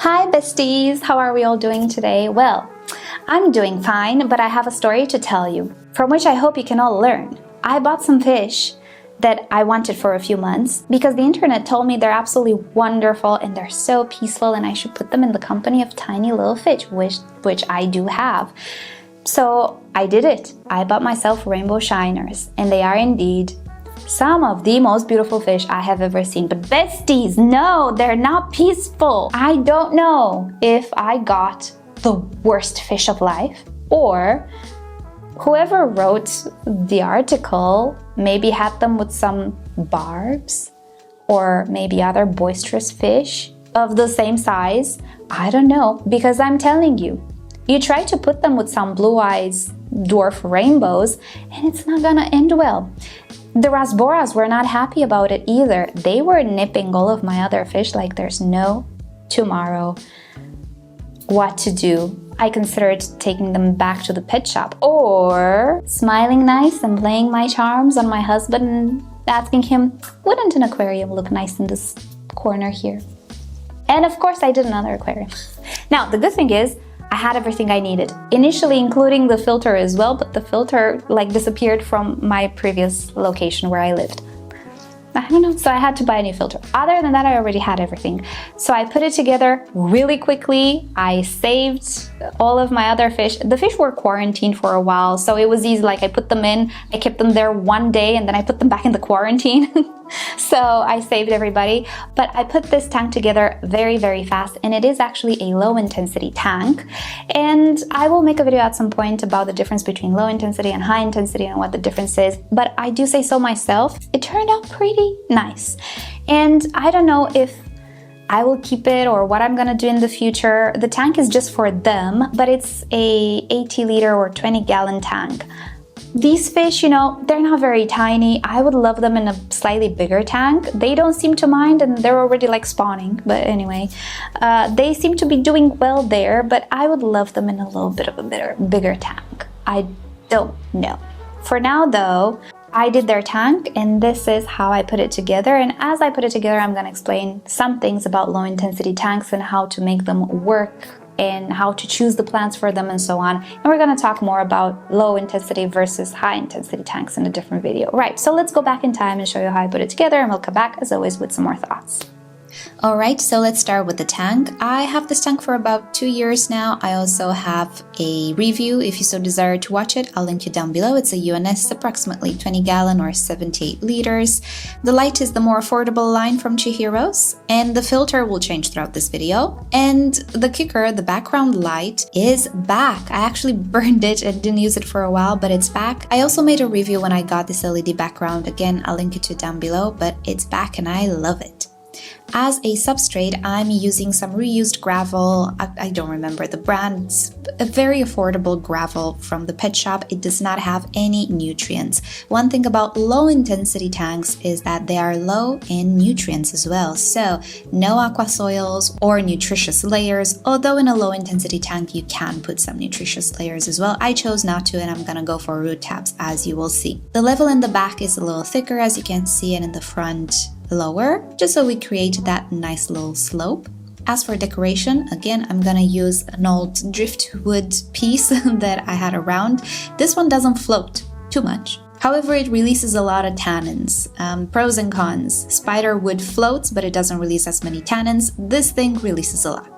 Hi besties, how are we all doing today? Well, I'm doing fine, but I have a story to tell you, from which I hope you can all learn. I bought some fish that I wanted for a few months because the internet told me they're absolutely wonderful and they're so peaceful and I should put them in the company of tiny little fish, which I do have. So I did it. I bought myself rainbow shiners and they are indeed some of the most beautiful fish I have ever seen. But besties, no, they're not peaceful. I don't know if I got the worst fish of life or whoever wrote the article maybe had them with some barbs or maybe other boisterous fish of the same size. I don't know, because I'm telling you, you try to put them with some blue eyes dwarf rainbows and it's not gonna end well. The rasboras were not happy about it either. They were nipping all of my other fish like there's no tomorrow. What to do? I considered taking them back to the pet shop or smiling nice and playing my charms on my husband and asking him, wouldn't an aquarium look nice in this corner here? And of course I did another aquarium. Now the good thing is I had everything I needed, initially including the filter as well, but the filter disappeared from my previous location where I lived. I don't know, so I had to buy a new filter. Other than that, I already had everything. So I put it together really quickly. I saved all of my other fish. The fish were quarantined for a while, so it was easy. I put them in, I kept them there one day, and then I put them back in the quarantine. So I saved everybody. But I put this tank together very, very fast, and it is actually a low intensity tank. And I will make a video at some point about the difference between low intensity and high intensity and what the difference is. But I do say so myself. It turned out pretty nice. And I don't know if I will keep it or what I'm gonna do in the future. The tank is just for them, but it's a 80 liter or 20 gallon tank. These fish, they're not very tiny. I would love them in a slightly bigger tank. They don't seem to mind and they're already spawning. But anyway, they seem to be doing well there, but I would love them in a little bit of a bigger tank. I don't know. For now though, I did their tank and this is how I put it together. And as I put it together, I'm going to explain some things about low intensity tanks and how to make them work and how to choose the plants for them and so on. And we're going to talk more about low intensity versus high intensity tanks in a different video. Right, so let's go back in time and show you how I put it together and we'll come back as always with some more thoughts. Alright, so let's start with the tank. I have this tank for about 2 years now. I also have a review. If you so desire to watch it, I'll link it down below. It's a UNS, approximately 20 gallon or 78 liters. The light is the more affordable line from Chihiro's, and the filter will change throughout this video. And the kicker, the background light, is back. I actually burned it and didn't use it for a while, but it's back. I also made a review when I got this LED background. Again, I'll link it to down below, but it's back and I love it. As a substrate, I'm using some reused gravel. I don't remember the brand. It's a very affordable gravel from the pet shop. It does not have any nutrients. One thing about low intensity tanks is that they are low in nutrients as well. So no aqua soils or nutritious layers, although in a low intensity tank you can put some nutritious layers as well. I chose not to and I'm gonna go for root tabs as you will see. The level in the back is a little thicker as you can see, and in the front lower, just so we create that nice little slope. As for decoration, again, I'm gonna use an old driftwood piece that I had around. This one doesn't float too much. However, it releases a lot of tannins. Pros and cons. Spider wood floats, but it doesn't release as many tannins. This thing releases a lot.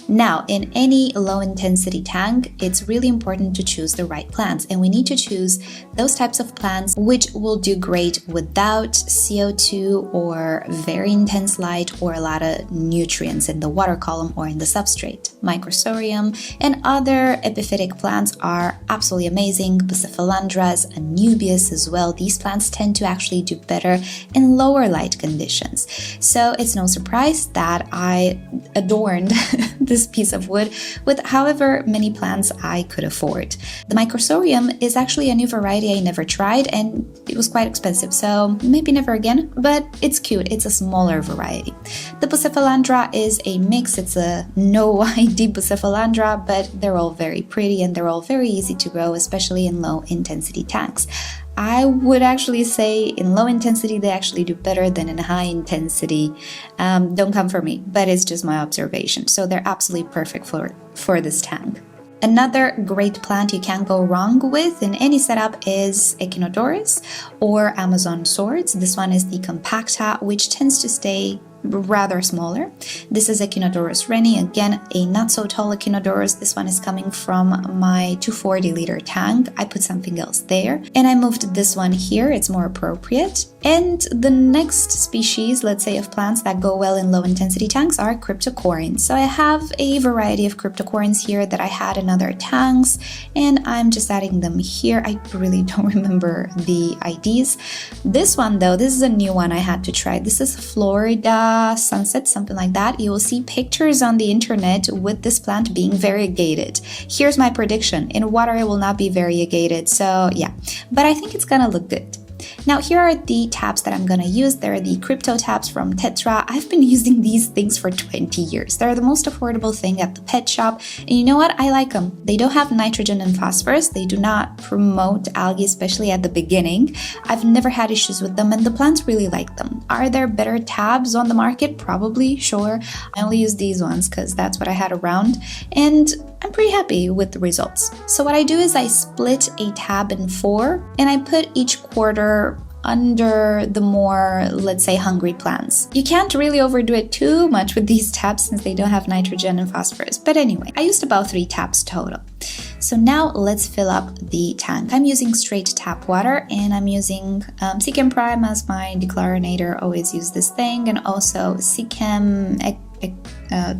Now, in any low intensity tank, it's really important to choose the right plants, and we need to choose those types of plants which will do great without CO2 or very intense light or a lot of nutrients in the water column or in the substrate. Microsorium and other epiphytic plants are absolutely amazing. Bucephalandras, Anubias as well. These plants tend to actually do better in lower light conditions. So it's no surprise that I adorned this piece of wood with however many plants I could afford. The Microsorium is actually a new variety I never tried and it was quite expensive, so maybe never again, but it's cute. It's a smaller variety. The Bucephalandra is a mix. It's a no ID Bucephalandra, but they're all very pretty and they're all very easy to grow, especially in low intensity tanks. I would actually say in low intensity, they actually do better than in high intensity. Don't come for me, but it's just my observation. So they're absolutely perfect for this tank. Another great plant you can't go wrong with in any setup is Echinodorus or Amazon swords. This one is the compacta, which tends to stay rather smaller. This is Echinodorus Rennie, again a not so tall Echinodorus. This one is coming from my 240-liter tank. I put something else there and I moved this one here. It's more appropriate. And the next species, let's say, of plants that go well in low intensity tanks are cryptocorynes. So I have a variety of cryptocorynes here that I had in other tanks and I'm just adding them here. I really don't remember the IDs. This one though, this is a new one I had to try. This is Florida Sunset, something like that. You will see pictures on the internet with this plant being variegated. Here's my prediction: in water it will not be variegated, so yeah, but I think it's gonna look good. Now here are the tabs that I'm gonna use. They're the crypto tabs from Tetra. I've been using these things for 20 years. They're the most affordable thing at the pet shop, and you know what? I like them. They don't have nitrogen and phosphorus. They do not promote algae, especially at the beginning. I've never had issues with them and the plants really like them. Are there better tabs on the market? Probably, sure. I only use these ones because that's what I had around and I'm pretty happy with the results. So what I do is I split a tab in 4 and I put each quarter under the more, let's say, hungry plants. You can't really overdo it too much with these tabs since they don't have nitrogen and phosphorus. But anyway, I used about 3 tabs total. So now let's fill up the tank. I'm using straight tap water and I'm using Seachem Prime as my dechlorinator. Always use this thing, and also Seachem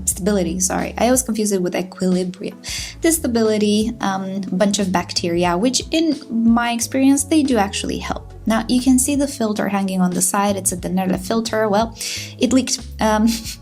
stability, sorry, I always confuse it with equilibrium. This stability, bunch of bacteria, which in my experience, they do actually help. Now you can see the filter hanging on the side. It's a Dennerle filter. Well, it leaked.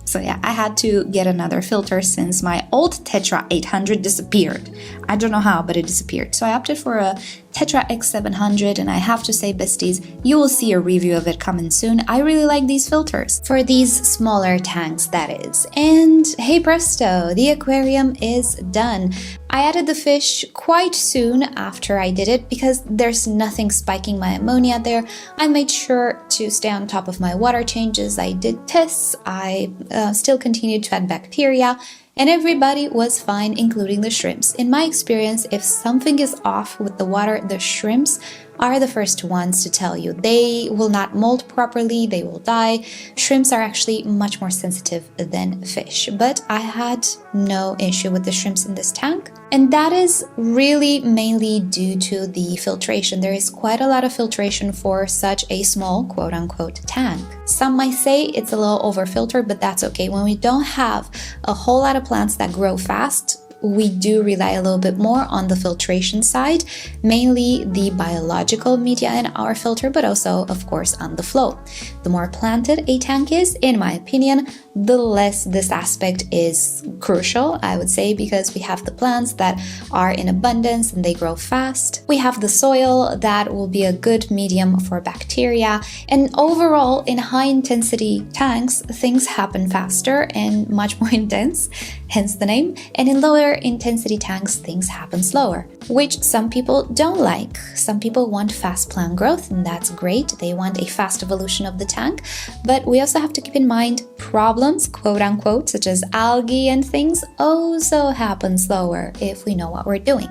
So yeah, I had to get another filter since my old Tetra 800 disappeared. I don't know how, but it disappeared. So I opted for a Tetra X700, and I have to say, besties, you will see a review of it coming soon. I really like these filters for these smaller tanks, that is. And hey presto, the aquarium is done. I added the fish quite soon after I did it because there's nothing spiking my ammonia there. I made sure to stay on top of my water changes. I did tests. I still continued to add bacteria, and everybody was fine, including the shrimps. In my experience, if something is off with the water, the shrimps are the first ones to tell you. They will not molt properly, they will die. Shrimps are actually much more sensitive than fish, but I had no issue with the shrimps in this tank. And that is really mainly due to the filtration. There is quite a lot of filtration for such a small quote-unquote tank. Some might say it's a little over-filtered, but that's okay. When we don't have a whole lot of plants that grow fast, we do rely a little bit more on the filtration side, mainly the biological media in our filter, but also, of course, on the flow. The more planted a tank is, in my opinion, the less this aspect is crucial, I would say, because we have the plants that are in abundance and they grow fast. We have the soil that will be a good medium for bacteria. And overall, in high intensity tanks, things happen faster and much more intense, hence the name. And in lower intensity tanks, things happen slower, which some people don't like. Some people want fast plant growth, and that's great. They want a fast evolution of the tank. But we also have to keep in mind problems, quote unquote, such as algae and things also happen slower if we know what we're doing.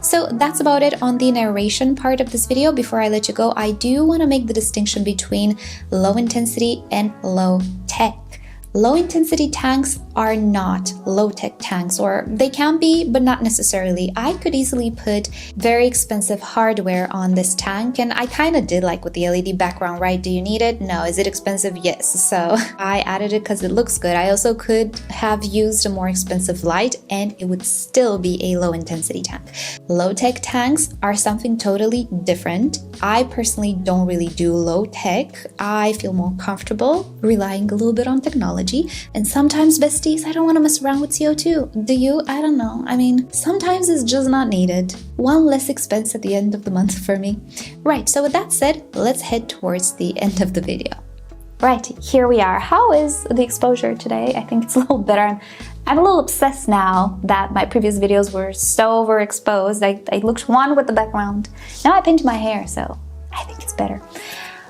So that's about it on the narration part of this video. Before I let you go, I do want to make the distinction between low intensity and low tech. Low intensity tanks are not low tech tanks, or they can be, but not necessarily. I could easily put very expensive hardware on this tank, and I kind of did, like with the LED background, right? Do you need it? No. Is it expensive? Yes. So I added it because it looks good. I also could have used a more expensive light and it would still be a low intensity tank. Low tech tanks are something totally different. I personally don't really do low tech. I feel more comfortable relying a little bit on technology. And sometimes, besties, I don't want to mess around with CO2. Do you? I don't know. I mean, sometimes it's just not needed. One less expense at the end of the month for me. Right, so with that said, let's head towards the end of the video. Right, here we are. How is the exposure today? I think it's a little better. I'm a little obsessed now that my previous videos were so overexposed. I looked one with the background. Now I painted my hair, so I think it's better.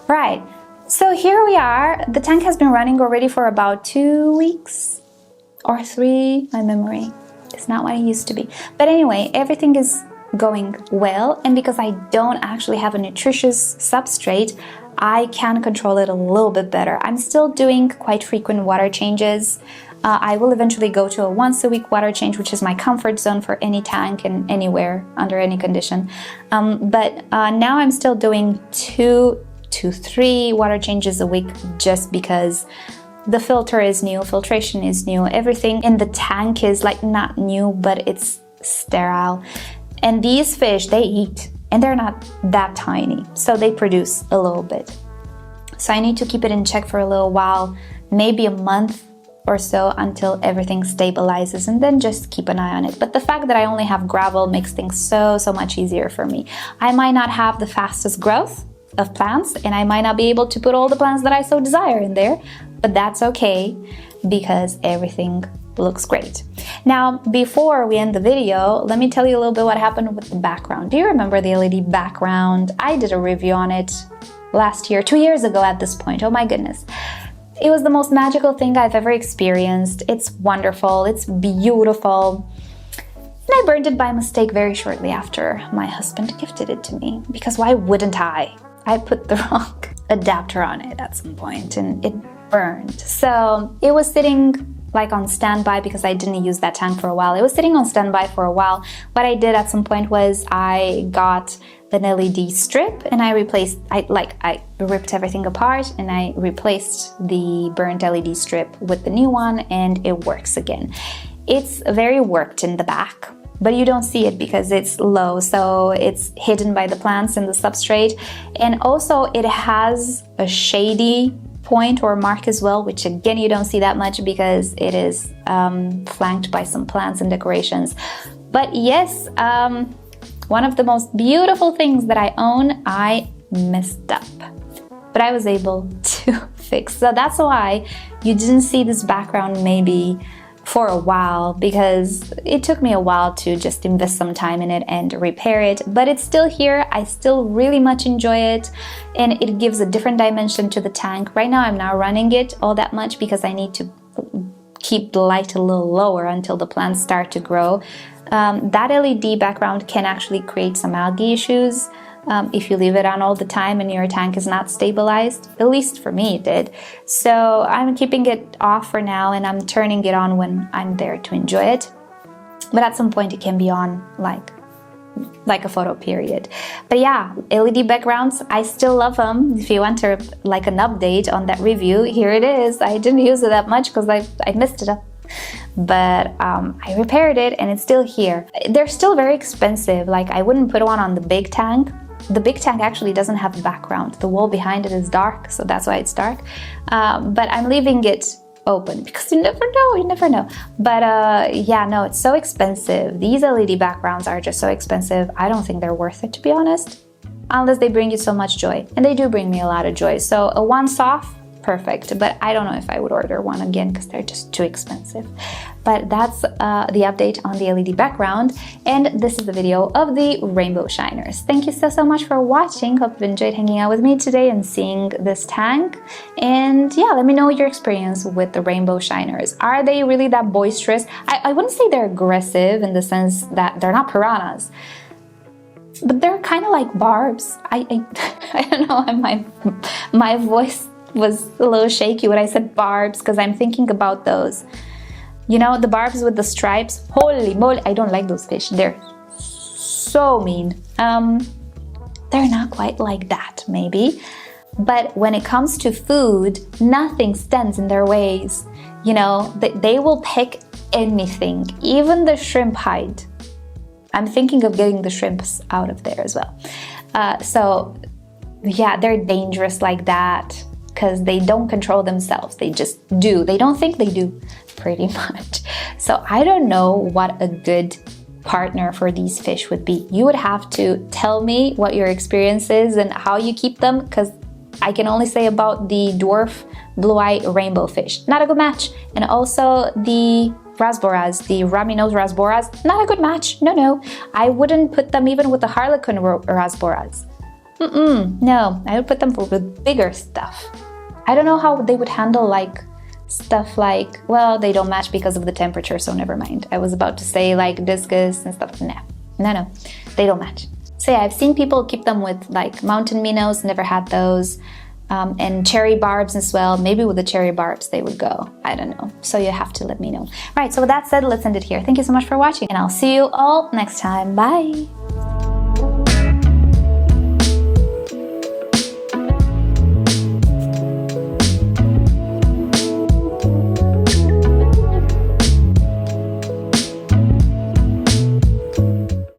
Right, so here we are. The tank has been running already for about 2 weeks or 3, my memory. It's not what it used to be. But anyway, everything is going well, and because I don't actually have a nutritious substrate, I can control it a little bit better. I'm still doing quite frequent water changes. I will eventually go to a once-a-week water change, which is my comfort zone for any tank and anywhere, under any condition. But now I'm still doing 2 to 3 water changes a week, just because the filter is new, filtration is new, everything in the tank is like not new, but it's sterile. And these fish, they eat, and they're not that tiny, so they produce a little bit. So I need to keep it in check for a little while, maybe a month or so, until everything stabilizes, and then just keep an eye on it. But the fact that I only have gravel makes things so much easier for me. I might not have the fastest growth of plants, and I might not be able to put all the plants that I so desire in there, but that's okay because everything looks great. Now, before we end the video, let me tell you a little bit what happened with the background. Do you remember the LED background? I did a review on it last year, 2 years ago at this point. Oh my goodness. It was the most magical thing I've ever experienced. It's wonderful, it's beautiful. And I burned it by mistake very shortly after my husband gifted it to me, because why wouldn't I? I put the wrong adapter on it at some point and it burned. So it was sitting like on standby because I didn't use that tank for a while. It was sitting on standby for a while. What I did at some point was I got an LED strip and I ripped everything apart and I replaced the burnt LED strip with the new one, and it works again. It's very worked in the back, but you don't see it because it's low, so it's hidden by the plants and the substrate. And also it has a shady point or mark as well, which again you don't see that much because it is flanked by some plants and decorations. But yes, one of the most beautiful things that I own, I messed up, but I was able to fix. So that's why you didn't see this background maybe for a while, because it took me a while to just invest some time in it and repair it, but it's still here. I still really much enjoy it, and it gives a different dimension to the tank. Right now I'm not running it all that much because I need to keep the light a little lower until the plants start to grow. That LED background can actually create some algae issues if you leave it on all the time and your tank is not stabilized. At least for me it did. So I'm keeping it off for now, and I'm turning it on when I'm there to enjoy it. But at some point it can be on like a photo period. But yeah, LED backgrounds, I still love them. If you want to like an update on that review, here it is. I didn't use it that much because I messed it up. But I repaired it and it's still here. They're still very expensive. Like, I wouldn't put one on the big tank. The big tank actually doesn't have a background. The wall behind it is dark, so that's why it's dark. But I'm leaving it open because you never know. But yeah, no, it's so expensive. These LED backgrounds are just so expensive. I don't think they're worth it, to be honest, unless they bring you so much joy. And they do bring me a lot of joy. So a once-off, perfect, but I don't know if I would order one again because they're just too expensive. But that's the update on the LED background, and this is the video of the rainbow shiners. Thank you so much for watching. Hope you enjoyed hanging out with me today and seeing this tank. And yeah, let me know your experience with the rainbow shiners. Are they really that boisterous? I wouldn't say they're aggressive in the sense that they're not piranhas, but they're kind of like barbs. I don't know, my voice was a little shaky when I said barbs because I'm thinking about those. You know, the barbs with the stripes. Holy moly, I don't like those fish. They're so mean. They're not quite like that, maybe. But when it comes to food, nothing stands in their ways. You know, they will pick anything, even the shrimp hide. I'm thinking of getting the shrimps out of there as well. So yeah, they're dangerous like that, because they don't control themselves. They just do. They don't think they do, pretty much. So I don't know what a good partner for these fish would be. You would have to tell me what your experience is and how you keep them, because I can only say about the dwarf blue-eye rainbow fish. Not a good match. And also the rasboras, the rummy-nosed rasboras, not a good match. No. I wouldn't put them even with the harlequin rasboras. No, I would put them with bigger stuff. I don't know how they would handle like stuff like, well, they don't match because of the temperature, so never mind. I was about to say like discus and stuff. No, they don't match. So yeah, I've seen people keep them with like mountain minnows, never had those. And cherry barbs as well. Maybe with the cherry barbs they would go. I don't know. So you have to let me know. Right, so with that said, let's end it here. Thank you so much for watching, and I'll see you all next time. Bye!